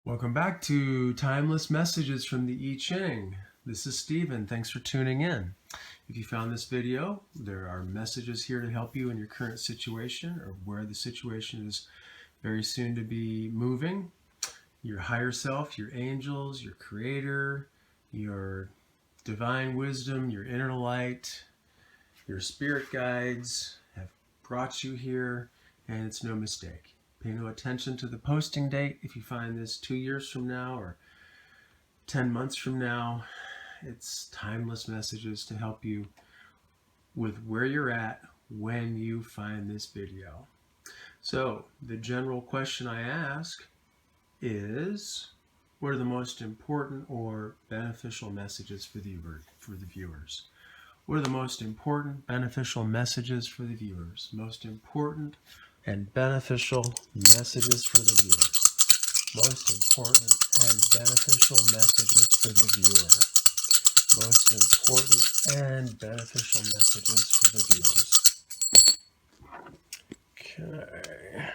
Welcome back to Timeless Messages from the I Ching. This is Stephen. Thanks for tuning in. If you found this video, there are messages here to help you in your current situation or where the situation is very soon to be moving. Your higher self, your angels, your creator, your divine wisdom, your inner light, your spirit guides have brought you here, and it's no mistake. Pay no attention to the posting date. If you find this 2 years from now or 10 months from now, it's timeless messages to help you with where you're at when you find this video. So the general question I ask is, what are the most important or beneficial messages for the viewers? What are the most important beneficial messages for the viewers? Most important and beneficial messages for the viewer. Most important and beneficial messages for the viewer. Most important and beneficial messages for the viewers. Okay.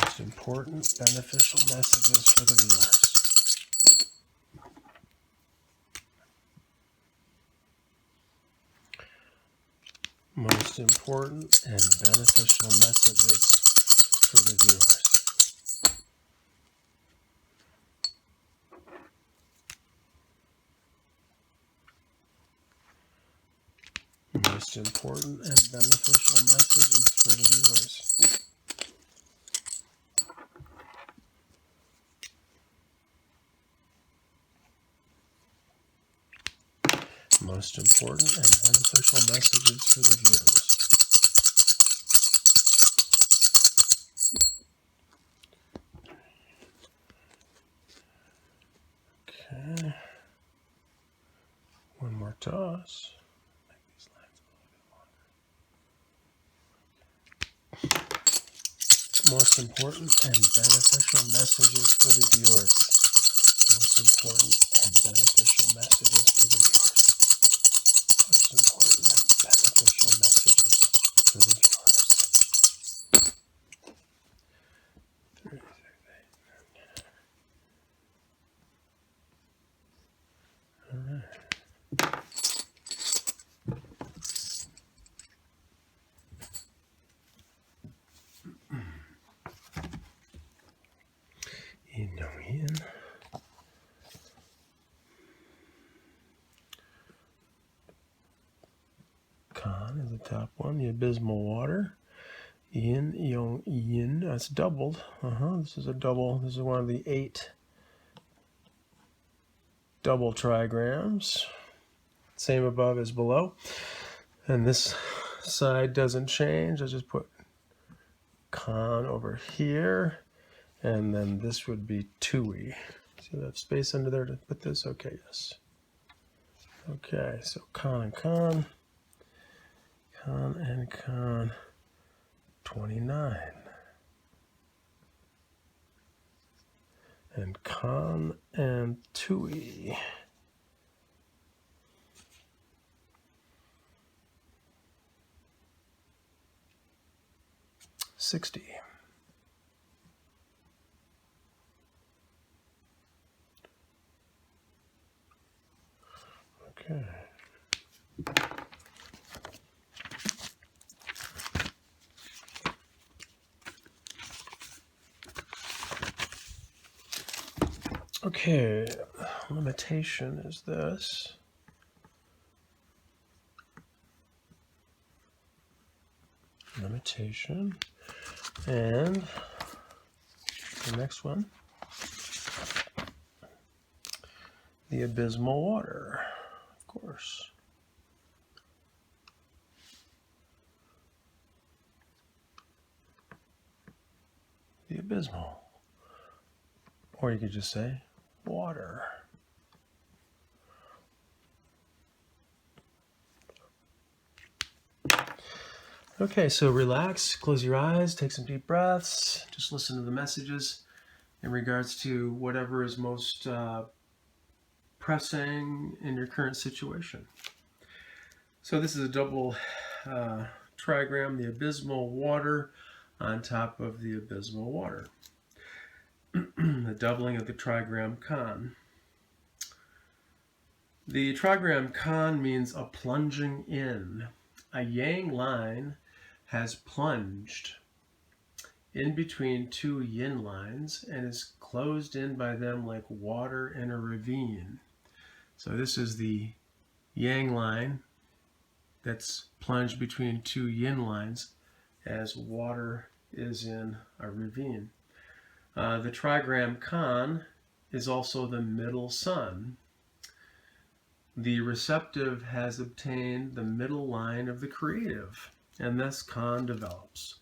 Most important beneficial messages for the viewers. Most important and beneficial messages for the viewers. Most important and beneficial messages for the viewers. Most important and beneficial messages for the viewers. Okay. One more toss. Make these lines a little bit longer. Most important and beneficial messages for the viewers. Most important and beneficial messages for the viewers. Most important and beneficial messages for the viewers. All right. In. Con is the top one, the abysmal water. Yin, Yong, Yin, that's doubled. This is a double. This is one of the 8 double trigrams. Same above as below. And this side doesn't change. I just put Con over here. And then this would be Tui. See that space under there to put this? Okay, yes. Okay, so Con and Con. Con and Con. 29. And Con and Tui. 60. Okay. Okay, limitation is this. Limitation. And the next one, the abysmal water, of course. The abysmal. Or you could just say water. Okay, so relax, close your eyes, take some deep breaths, just listen to the messages in regards to whatever is most pressing in your current situation. So this is a double trigram, the abysmal water on top of the abysmal water. The doubling of the trigram con. The trigram con means a plunging in. A yang line has plunged in between two yin lines and is closed in by them like water in a ravine. So this is the yang line that's plunged between two yin lines as water is in a ravine. The trigram con is also the middle sun. The receptive has obtained the middle line of the creative, and thus con develops.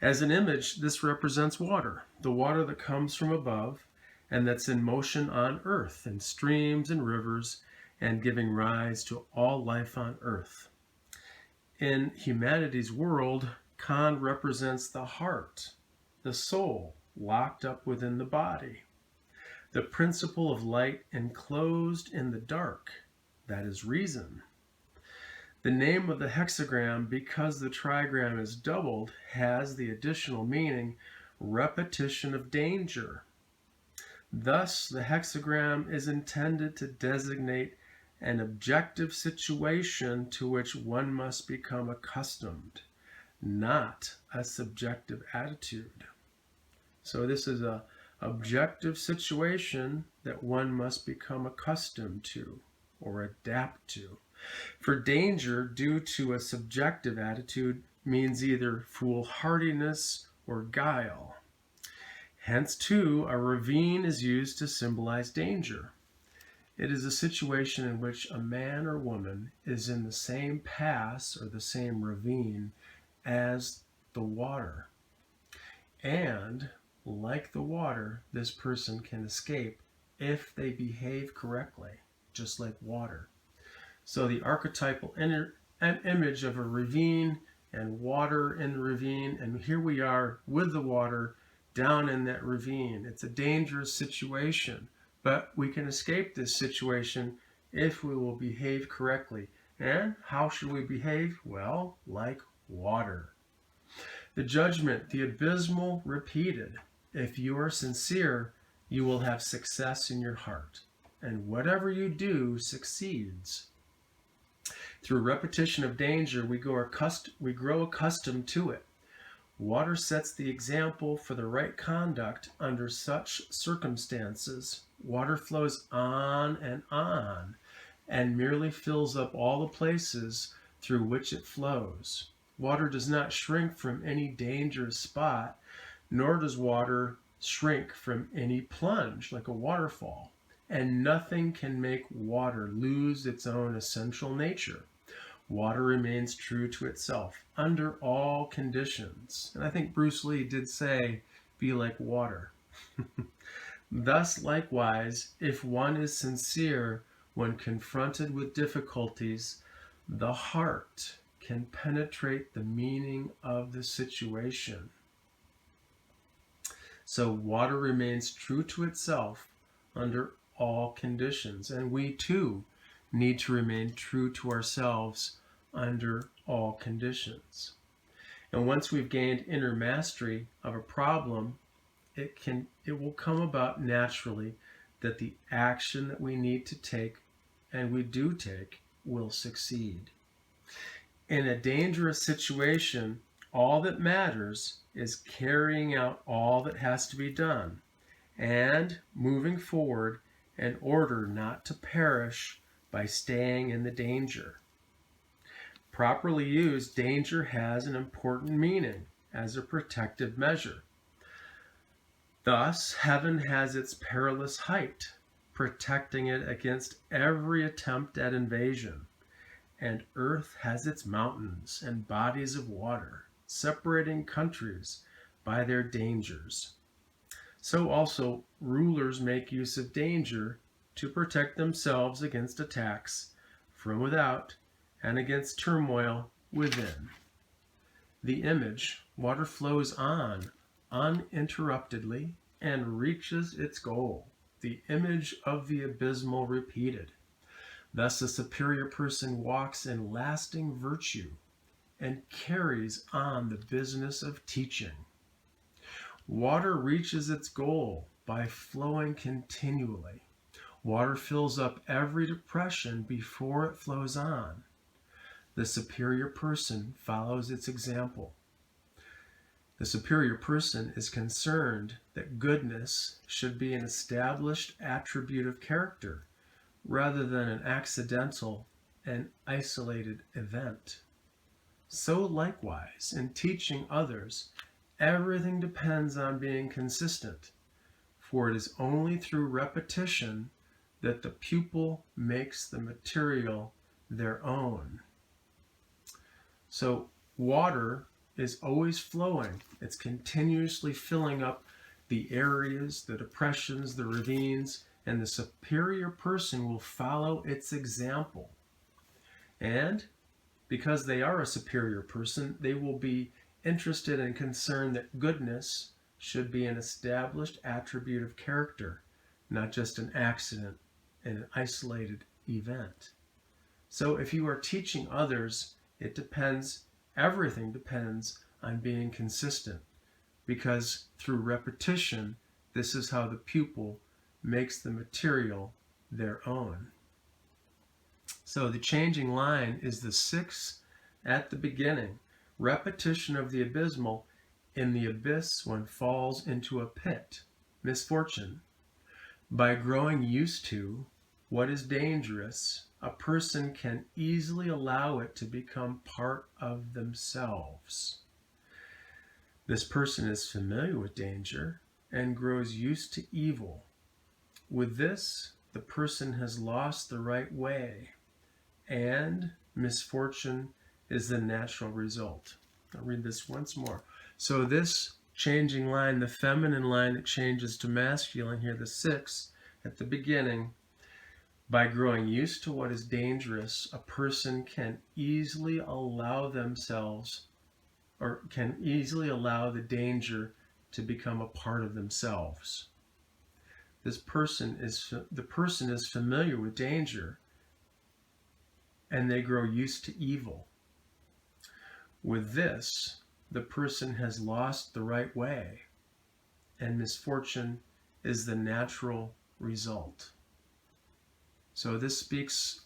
As an image, this represents water, the water that comes from above and that's in motion on earth, in streams and rivers, and giving rise to all life on earth. In humanity's world, con represents the heart, the soul, locked up within the body. The principle of light enclosed in the dark, that is reason. The name of the hexagram, because the trigram is doubled, has the additional meaning, repetition of danger. Thus, the hexagram is intended to designate an objective situation to which one must become accustomed, not a subjective attitude. So this is an objective situation that one must become accustomed to or adapt to. For danger, due to a subjective attitude, means either foolhardiness or guile. Hence, too, a ravine is used to symbolize danger. It is a situation in which a man or woman is in the same pass or the same ravine as the water. And, like the water, this person can escape if they behave correctly, just like water. So the archetypal image of a ravine and water in the ravine, and here we are with the water down in that ravine. It's a dangerous situation, but we can escape this situation if we will behave correctly. And how should we behave? Well, like water. The judgment, the abysmal, repeated. If you are sincere, you will have success in your heart, and whatever you do succeeds. Through repetition of danger, we grow accustomed to it. Water sets the example for the right conduct under such circumstances. Water flows on and merely fills up all the places through which it flows. Water does not shrink from any dangerous spot, nor does water shrink from any plunge like a waterfall. And nothing can make water lose its own essential nature. Water remains true to itself under all conditions. And I think Bruce Lee did say, be like water. Thus, likewise, if one is sincere when confronted with difficulties, the heart can penetrate the meaning of the situation. So water remains true to itself under all conditions. And we too need to remain true to ourselves under all conditions. And once we've gained inner mastery of a problem, it will come about naturally that the action that we need to take, and we do take, will succeed. In a dangerous situation, all that matters is carrying out all that has to be done and moving forward in order not to perish by staying in the danger. Properly used, danger has an important meaning as a protective measure. Thus, heaven has its perilous height, protecting it against every attempt at invasion, and earth has its mountains and bodies of water, separating countries by their dangers. So also, rulers make use of danger to protect themselves against attacks from without and against turmoil within. The image, water flows on uninterruptedly and reaches its goal, the image of the abysmal repeated. Thus a superior person walks in lasting virtue, and carries on the business of teaching. Water reaches its goal by flowing continually. Water fills up every depression before it flows on. The superior person follows its example. The superior person is concerned that goodness should be an established attribute of character rather than an accidental and isolated event. So likewise, in teaching others, everything depends on being consistent, for it is only through repetition that the pupil makes the material their own. So water is always flowing. It's continuously filling up the areas, the depressions, the ravines, and the superior person will follow its example. And because they are a superior person, they will be interested and concerned that goodness should be an established attribute of character, not just an accident and an isolated event. So if you are teaching others, everything depends on being consistent, because through repetition, this is how the pupil makes the material their own. So the changing line is the 6 at the beginning. Repetition of the abysmal. In the abyss, one falls into a pit. Misfortune. By growing used to what is dangerous, a person can easily allow it to become part of themselves. This person is familiar with danger and grows used to evil. With this, the person has lost the right way, and misfortune is the natural result. I'll read this once more. So this changing line, the feminine line that changes to masculine here, the 6 at the beginning, by growing used to what is dangerous, a person can easily allow themselves, or can easily allow the danger to become a part of themselves. The person is familiar with danger, and they grow used to evil. With this, the person has lost the right way, and misfortune is the natural result. So this speaks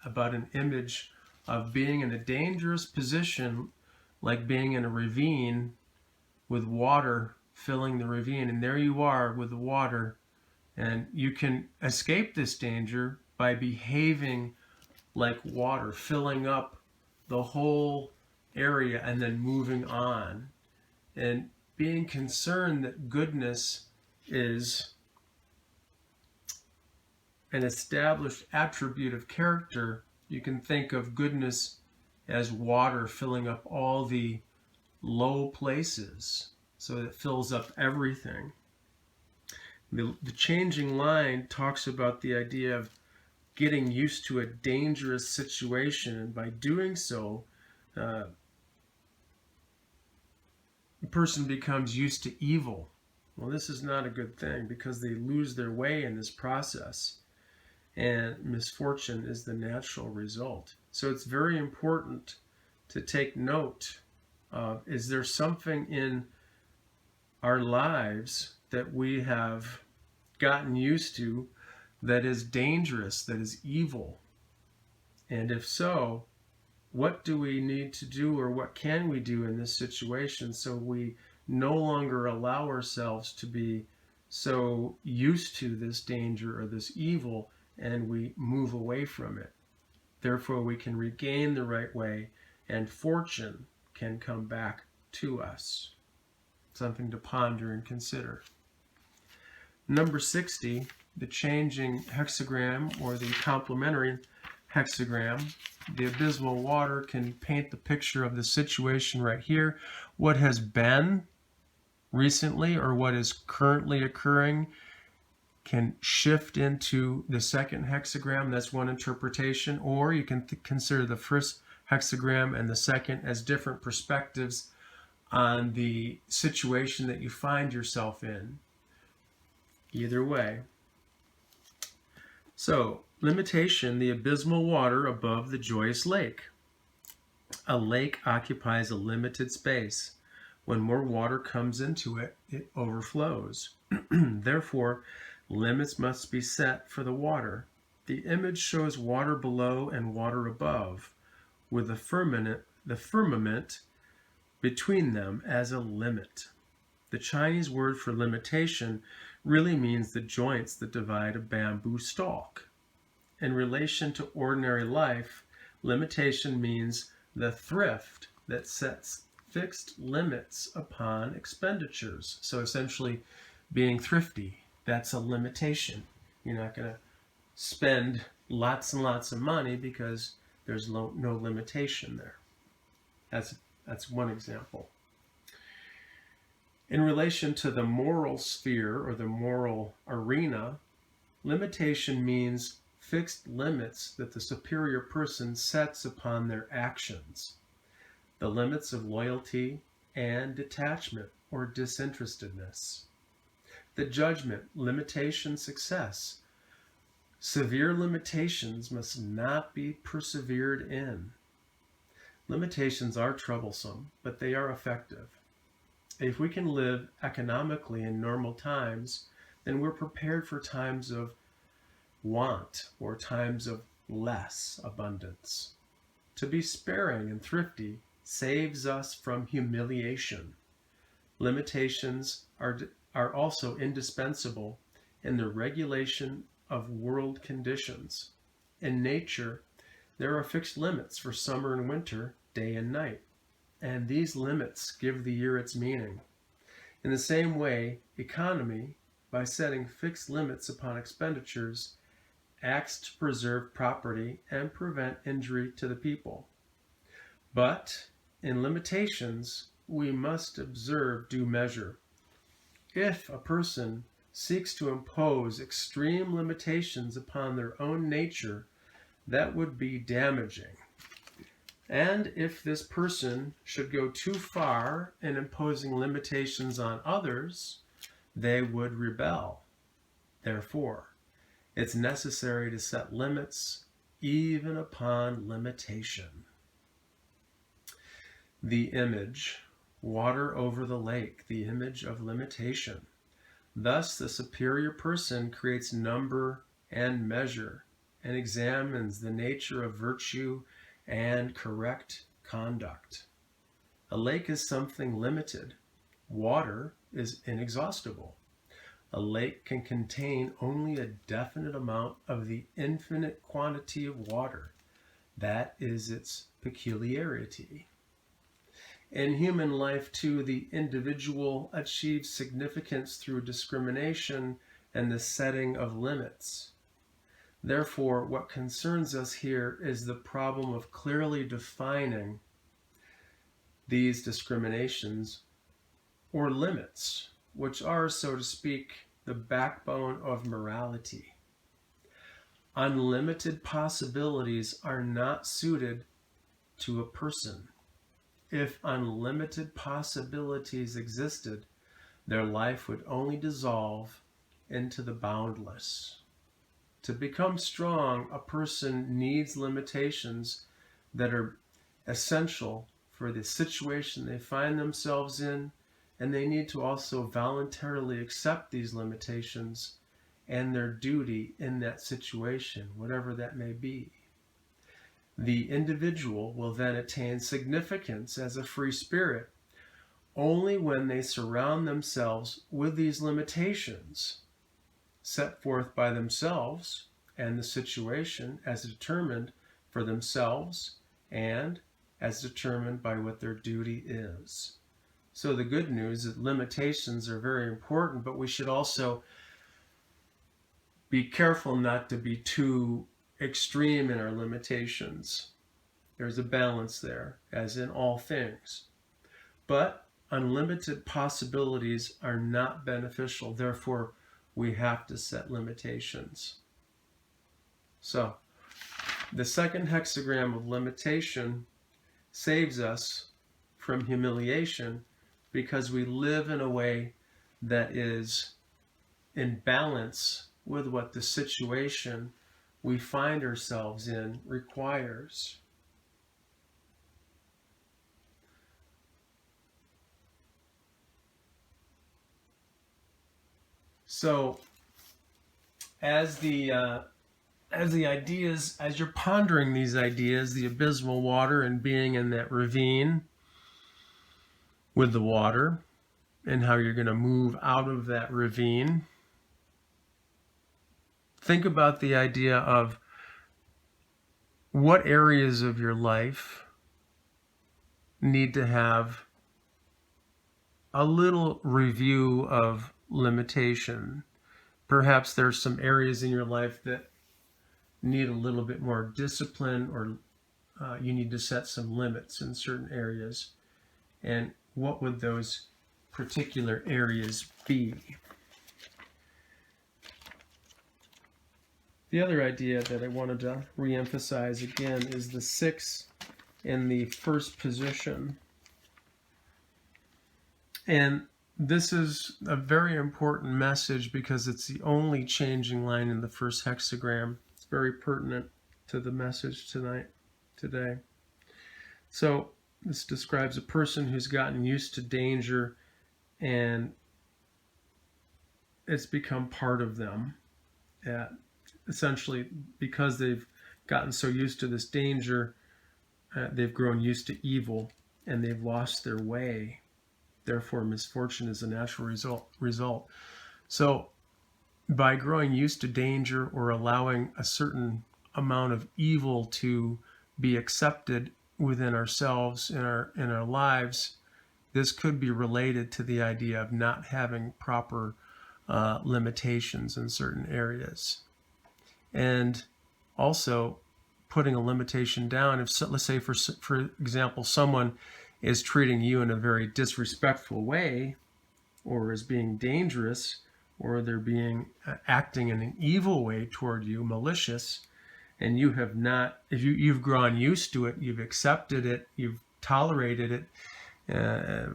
about an image of being in a dangerous position, like being in a ravine with water filling the ravine, and there you are with the water, and you can escape this danger by behaving like water, filling up the whole area and then moving on, and being concerned that goodness is an established attribute of character. You can think of goodness as water filling up all the low places, so it fills up everything. The changing line talks about the idea of getting used to a dangerous situation, and by doing so, the person becomes used to evil. Well, this is not a good thing, because they lose their way in this process, and misfortune is the natural result. So it's very important to take note of, is there something in our lives that we have gotten used to that is dangerous, that is evil? And if so, what do we need to do, or what can we do in this situation so we no longer allow ourselves to be so used to this danger or this evil, and we move away from it? Therefore, we can regain the right way, and fortune can come back to us. Something to ponder and consider. Number 60, the changing hexagram, or the complementary hexagram. The abysmal water can paint the picture of the situation right here. What has been recently, or what is currently occurring, can shift into the second hexagram. That's one interpretation. Or you can consider the first hexagram and the second as different perspectives on the situation that you find yourself in. Either way. So, limitation, the abysmal water above the joyous lake. A lake occupies a limited space. When more water comes into it, it overflows. Therefore, limits must be set for the water. The image shows water below and water above, with the firmament between them as a limit. The Chinese word for limitation really means the joints that divide a bamboo stalk. In relation to ordinary life, limitation means the thrift that sets fixed limits upon expenditures. So essentially, being thrifty, that's a limitation. You're not going to spend lots and lots of money because there's no limitation there. That's one example. In relation to the moral sphere or the moral arena, limitation means fixed limits that the superior person sets upon their actions. The limits of loyalty and detachment or disinterestedness. The judgment, limitation, success. Severe limitations must not be persevered in. Limitations are troublesome, but they are effective. If we can live economically in normal times, then we're prepared for times of want or times of less abundance. To be sparing and thrifty saves us from humiliation. Limitations are also indispensable in the regulation of world conditions. In nature, there are fixed limits for summer and winter, day and night, and these limits give the year its meaning. In the same way, economy, by setting fixed limits upon expenditures, acts to preserve property and prevent injury to the people. But in limitations, we must observe due measure. If a person seeks to impose extreme limitations upon their own nature, that would be damaging. And if this person should go too far in imposing limitations on others, they would rebel. Therefore, it's necessary to set limits even upon limitation. The image, water over the lake, the image of limitation. Thus, the superior person creates number and measure and examines the nature of virtue and correct conduct. A lake is something limited. Water is inexhaustible. A lake can contain only a definite amount of the infinite quantity of water. That is its peculiarity. In human life, too, the individual achieves significance through discrimination and the setting of limits. Therefore, what concerns us here is the problem of clearly defining these discriminations or limits, which are, so to speak, the backbone of morality. Unlimited possibilities are not suited to a person. If unlimited possibilities existed, their life would only dissolve into the boundless. To become strong, a person needs limitations that are essential for the situation they find themselves in, and they need to also voluntarily accept these limitations and their duty in that situation, whatever that may be. The individual will then attain significance as a free spirit only when they surround themselves with these limitations set forth by themselves and the situation as determined for themselves and as determined by what their duty is. So the good news is that limitations are very important, but we should also be careful not to be too extreme in our limitations. There's a balance there, as in all things. But unlimited possibilities are not beneficial. Therefore, we have to set limitations. So, the second hexagram of limitation saves us from humiliation because we live in a way that is in balance with what the situation we find ourselves in requires. So as you're pondering these ideas, the abysmal water and being in that ravine with the water, and how you're going to move out of that ravine, think about the idea of what areas of your life need to have a little review of limitation. Perhaps there's some areas in your life that need a little bit more discipline, or you need to set some limits in certain areas. And what would those particular areas be? The other idea that I wanted to reemphasize again is the 6 in the first position. And this is a very important message because it's the only changing line in the first hexagram. It's very pertinent to the message today. So this describes a person who's gotten used to danger, and it's become part of them. Essentially, because they've gotten so used to this danger, they've grown used to evil, and they've lost their way. Therefore, misfortune is a natural result. So by growing used to danger, or allowing a certain amount of evil to be accepted within ourselves, in our lives, this could be related to the idea of not having proper limitations in certain areas. And also putting a limitation down. If, let's say, for example, someone is treating you in a very disrespectful way, or is being dangerous, or they're being acting in an evil way toward you, malicious, and you have not, if you've grown used to it, you've accepted it, you've tolerated it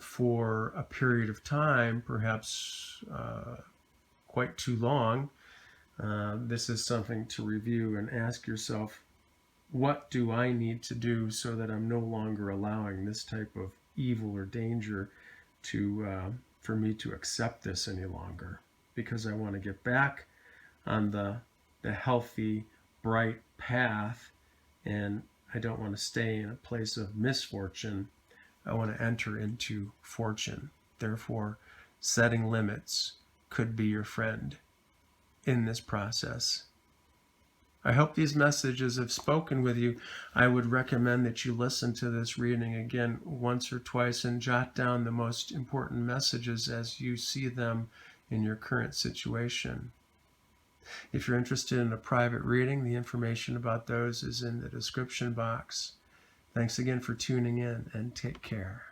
for a period of time, perhaps quite too long, this is something to review and ask yourself, what do I need to do so that I'm no longer allowing this type of evil or danger to for me to accept this any longer? Because I want to get back on the healthy, bright path, and I don't want to stay in a place of misfortune. I want to enter into fortune. Therefore, setting limits could be your friend in this process. I hope these messages have spoken with you. I would recommend that you listen to this reading again once or twice and jot down the most important messages as you see them in your current situation. If you're interested in a private reading, the information about those is in the description box. Thanks again for tuning in, and take care.